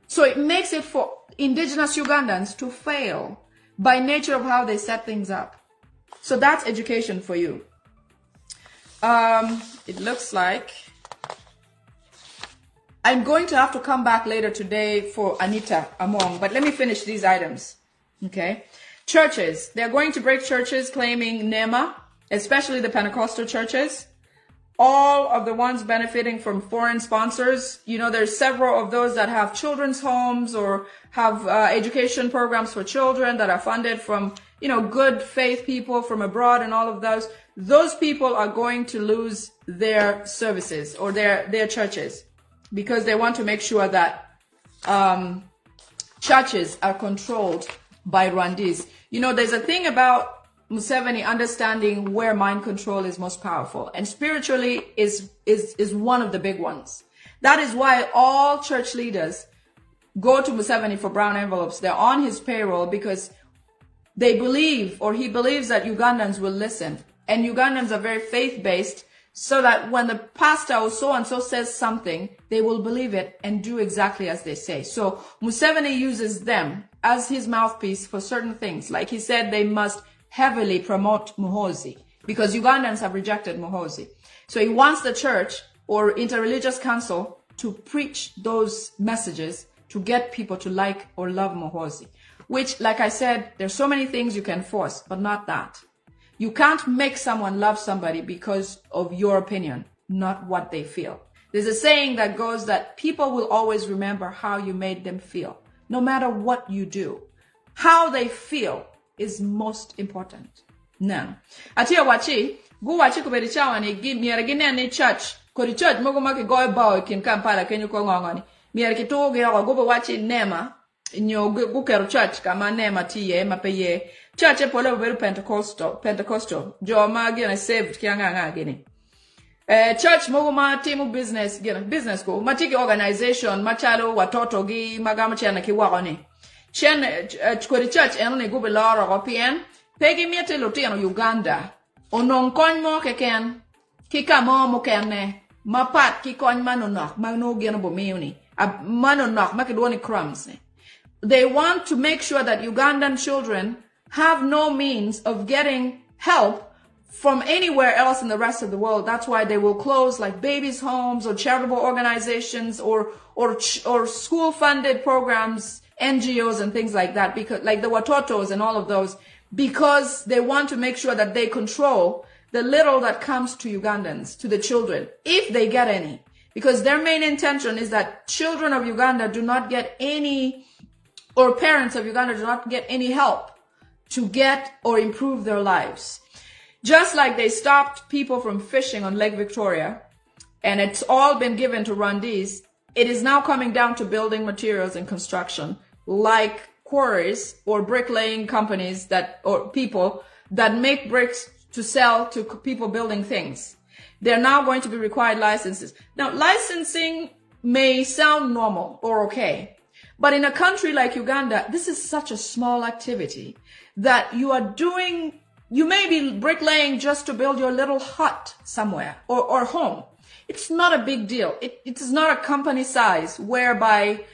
So it makes it for indigenous Ugandans to fail by nature of how they set things up. So that's education for you. It looks like I'm going to have to come back later today for Anita Among, but let me finish these items. Okay. Churches. They're going to break churches claiming NEMA, especially the Pentecostal churches. All of the ones benefiting from foreign sponsors. You know, there's several of those that have children's homes or have education programs for children that are funded from, you know, good faith people from abroad and all of those. Those people are going to lose their services or their churches because they want to make sure that churches are controlled by Rwandese. You know, there's a thing about Museveni understanding where mind control is most powerful, and spiritually is one of the big ones. That is why all church leaders go to Museveni for brown envelopes. They're on his payroll because they believe, or he believes, that Ugandans will listen. And Ugandans are very faith-based, so that when the pastor or so-and-so says something, they will believe it and do exactly as they say. So Museveni uses them as his mouthpiece for certain things. Like he said, they must heavily promote Muhoozi because Ugandans have rejected Muhoozi. So he wants the church or interreligious council to preach those messages to get people to like or love Muhoozi, which, like I said, there's so many things you can force, but not that. You can't make someone love somebody because of your opinion, not what they feel. There's a saying that goes that people will always remember how you made them feel, no matter what you do. How they feel is most important. Now, atia wachi, gu wachi kuberi chawa ni miere gine ni church, kuri church mogo maki goe bao kin Kampala kenyu ko ngongoni. Miere kitugi yako gubo wachi nema, nyo gu keru church kama nema tiye mapeye. Church e pole uberu Pentecostal. Jo ma gine saved kianga nga gine. Church mogo ma timu business go. Matiki organization, machalo watoto gi magama chana ki wagoni. Chen kuri church eno ne gube loro gopien. Pegi miete lutiano Uganda. Onong kony mo keken. Kika mo kene. Mapat ki kony manonok. Magno gino bomiuni. Manonok makidwoni crumbs. They want to make sure that Ugandan children have no means of getting help from anywhere else in the rest of the world. That's why they will close like babies' homes or charitable organizations or school-funded programs, NGOs and things like that, because like the Watotos and all of those, because they want to make sure that they control the little that comes to Ugandans, to the children, if they get any. Because their main intention is that children of Uganda do not get any, or parents of Uganda do not get any help to get or improve their lives. Just like they stopped people from fishing on Lake Victoria, and it's all been given to Rwandese, it is now coming down to building materials and construction, like quarries or bricklaying companies or people that make bricks to sell to people building things. They're now going to be required licenses. Now, licensing may sound normal or okay, but in a country like Uganda, this is such a small activity that you may be bricklaying just to build your little hut somewhere or home. It's not a big deal. It is not a company size whereby,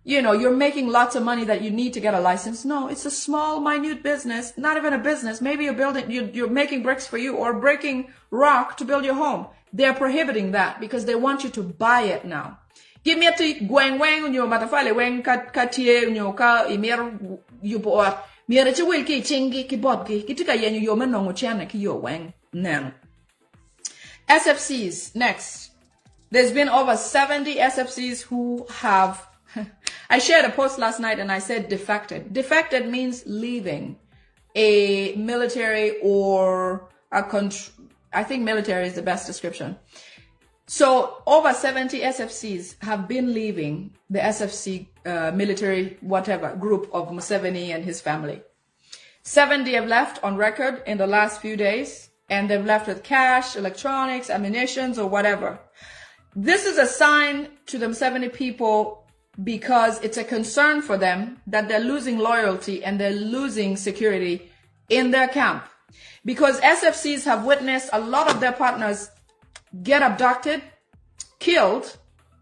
you know, you're making lots of money that you need to get a license. No, it's a small, minute business, not even a business. Maybe you're making bricks for you or breaking rock to build your home. They're prohibiting that because they want you to buy it now. Give me a gweng unyo matafale weng katie unyo ka imir yupo miere chwil ki chingi ki bodgi kitika yenyu yo menongo chana ki yo weng nan. SFCs next. There's been over 70 SFCs who have I shared a post last night and I said defected. Defected means leaving a military or a country. I think military is the best description. So over 70 SFCs have been leaving the SFC military whatever group of Museveni and his family. 70 have left on record in the last few days, and they've left with cash, electronics, ammunitions, or whatever. This is a sign to the Museveni people because it's a concern for them that they're losing loyalty and they're losing security in their camp. Because SFCs have witnessed a lot of their partners get abducted, killed,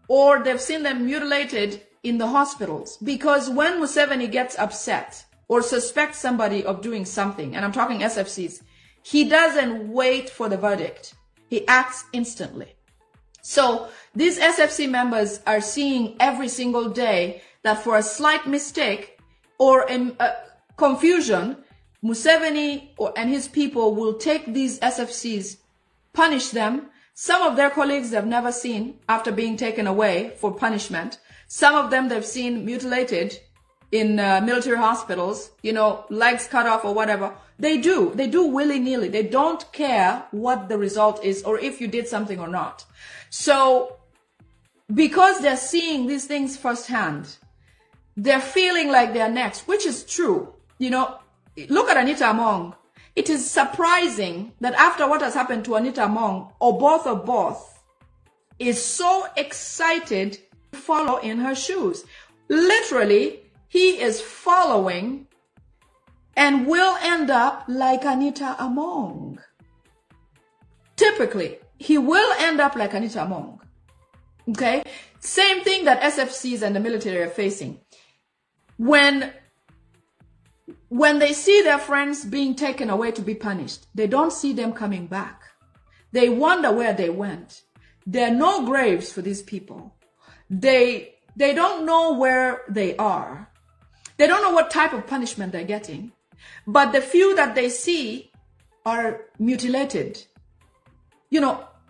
or they've seen them mutilated in the hospitals. Because when Museveni gets upset or suspects somebody of doing something, and I'm talking SFCs, He doesn't wait for the verdict. He acts instantly. So these SFC members are seeing every single day that for a slight mistake or confusion, Museveni and his people will take these SFCs, punish them. Some of their colleagues they've never seen after being taken away for punishment. Some of them they've seen mutilated in military hospitals, legs cut off or whatever. They do willy-nilly. They don't care what the result is or if you did something or not. So because they're seeing these things firsthand, they're feeling like they're next, which is true. Look at Anita Among. It is surprising that after what has happened to Anita Among, Oboth is so excited to follow in her shoes. Literally, he is following and will end up like Anita Among. Typically, he will end up like Anita Among. Okay? Same thing that SFCs and the military are facing. When they see their friends being taken away to be punished, they don't see them coming back. They wonder where they went. There are no graves for these people. They don't know where they are. They don't know what type of punishment they're getting. But the few that they see are mutilated.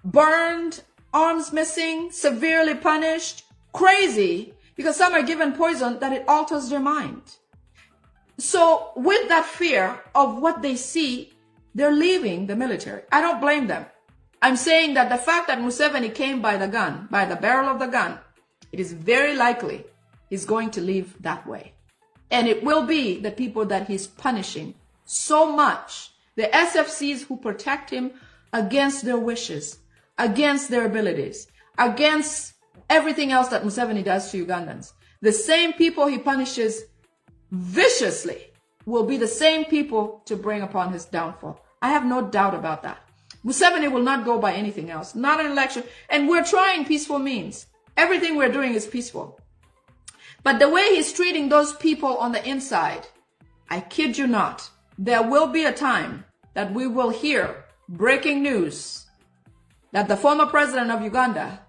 Burned, arms missing, severely punished, crazy, because some are given poison that it alters their mind. So with that fear of what they see, they're leaving the military. I don't blame them. I'm saying that the fact that Museveni came by the gun, by the barrel of the gun, it is very likely he's going to leave that way. And it will be the people that he's punishing so much, the SFCs who protect him against their wishes, against their abilities, against everything else that Museveni does to Ugandans. The same people he punishes viciously will be the same people to bring upon his downfall. I have no doubt about that. Museveni will not go by anything else, not an election. And we're trying peaceful means. Everything we're doing is peaceful. But the way he's treating those people on the inside, I kid you not, there will be a time that we will hear breaking news that the former president of Uganda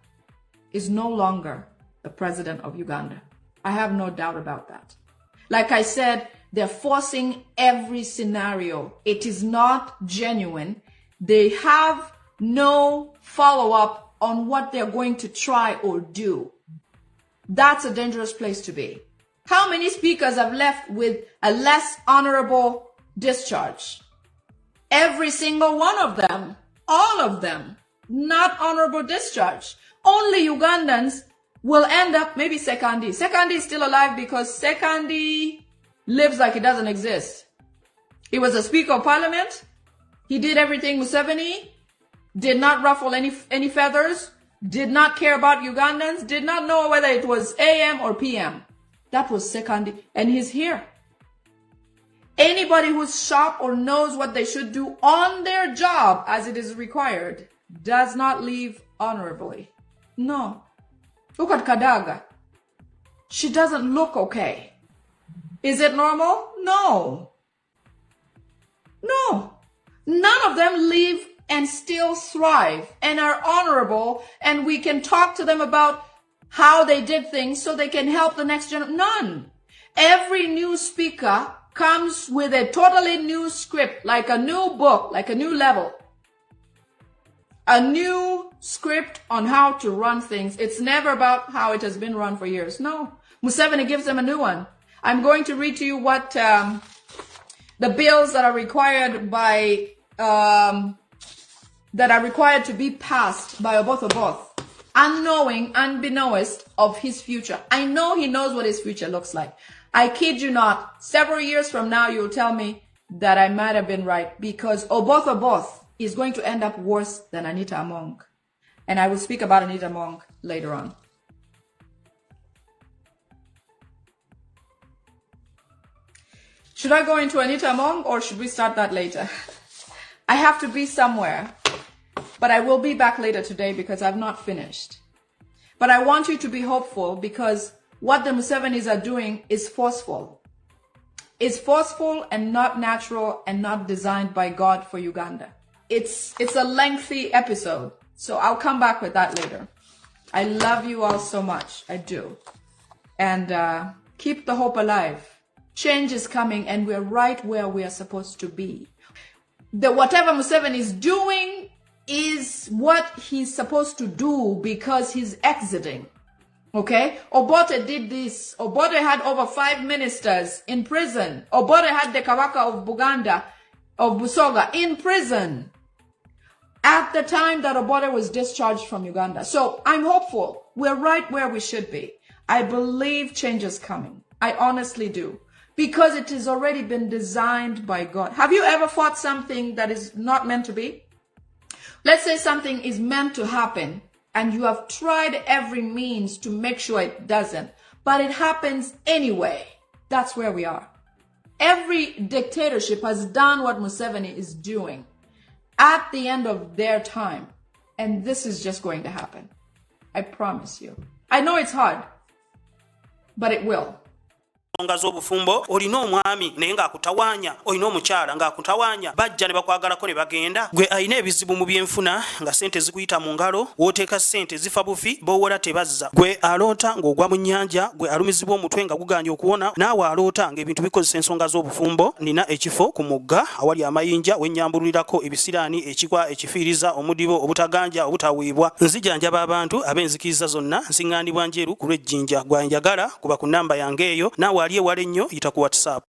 is no longer the president of Uganda. I have no doubt about that. Like I said, they're forcing every scenario. It is not genuine. They have no follow-up on what they're going to try or do. That's a dangerous place to be. How many speakers have left with a less honorable discharge? Every single one of them, all of them, not honorable discharge. Only Ugandans will end up, maybe Sekandi. Sekandi is still alive because Sekandi lives like he doesn't exist. He was a speaker of parliament. He did everything Museveni, did not ruffle any feathers, did not care about Ugandans, did not know whether it was AM or PM. That was Sekandi, and he's here. Anybody who's sharp or knows what they should do on their job as it is required does not leave honorably. No. Look at Kadaga. She doesn't look okay. Is it normal? No. No. None of them leave and still thrive and are honorable, and we can talk to them about how they did things so they can help the next generation. None. Every new speaker comes with a totally new script, like a new book, like a new level. A new script on how to run things. It's never about how it has been run for years. No. Museveni gives them a new one. I'm going to read to you what the bills that are required by that are required to be passed by Oboth, unknowing, unbeknownst of his future. I know he knows what his future looks like. I kid you not. Several years from now, you'll tell me that I might have been right, because Oboth is going to end up worse than Anita Among. And I will speak about Anita Among later on. Should I go into Anita Among or should we start that later? I have to be somewhere, but I will be back later today because I've not finished. But I want you to be hopeful, because what the Musevenis are doing is forceful. is forceful and not natural and not designed by God for Uganda. It's a lengthy episode, so I'll come back with that later. I love you all so much. I do. And keep the hope alive. Change is coming and we're right where we are supposed to be. Whatever Museveni is doing is what he's supposed to do because he's exiting. Okay? Obote did this. Obote had over 5 ministers in prison. Obote had the Kabaka of Buganda, of Busoga, in prison at the time that Obote was discharged from Uganda. So I'm hopeful. We're right where we should be. I believe change is coming. I honestly do. Because it has already been designed by God. Have you ever fought something that is not meant to be? Let's say something is meant to happen and you have tried every means to make sure it doesn't, but it happens anyway. That's where we are. Every dictatorship has done what Museveni is doing at the end of their time. And this is just going to happen. I promise you. I know it's hard, but it will. Nga z'obufumbo olina omwami naye ng'akutawanya, olina omukyala ng'akutawanya, bajja ne bakwagalako ne bagenda. Gwe alina ebizibu mu byenfuna nga ssente zikuyita mu ngalo, w'oteeka ssente zifa bufi b'owola tebazza. Gwe aloota ng'ogwa mu nnyanja, gwe alumizibwa omutwe nga guganye okuwona, naawe aloota ng'ebintu bikozesa ensonga z'obufumbo. Nina ekifo ku mugga awali amayinja we nnyambulirako ebisiraani, ekikwa, ekifiiriza, omudibo, obutaganja, obutaweebwa. Nzijanjaba abantu ab'enzikiriza zonna, nsiŋŋaanibwa njeru ku lw'ejjinja. Gwanjagala kuba ku nnamba yange eyo, naawe ali ewala ennyo yita ku WhatsApp.